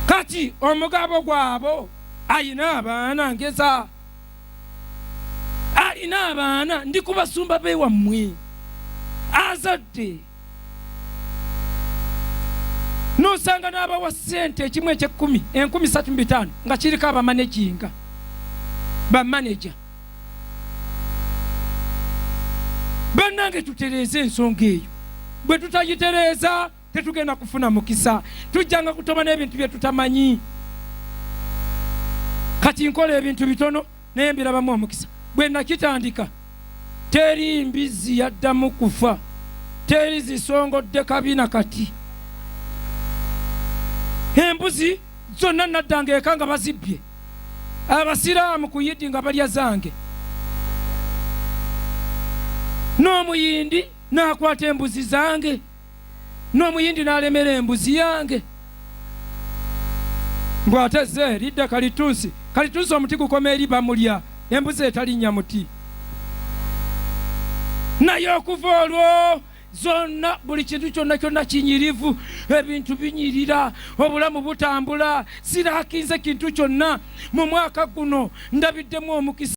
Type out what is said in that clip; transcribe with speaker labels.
Speaker 1: kati omugabo gwabo ayina abaana ngeza alina abaana ndi kubasumba bewammwe azadde nosanga n'abawa ssente ekimu eky'ekkumi 1,35 nga kiriko abamaneginga bamaneja. Bannange tutereeze ensonga eyo. Bwe tutagitereeza tetugenda kufuna mukisa, tujjanga kutoma n'ebintu bye tutamanyi. Kati nkola ebintu bitono naye mbirabamu omukisa. Bwe nakitandika teri mbizi yaddamu kufa, teri zisongodde kabina kati. Embuzi zonna naddanga eka nga bazibbye, abasiraamu ku Yidi nga balya zange. N'omuyindi n'akwata embuzi zange, n'omuyindi n'alemera embuzi yange. Ngwateze lidda kalitunsi omuti gukoma eri bamulya, embuzi etalinnya muti. Naye okuva olwo zonna buli kintu kyonna kinyirivu, ebintu binyirira, obulamu butambula, sirakinze kintu kyonna. Mu mwaka guno ndabiddemu omukisa.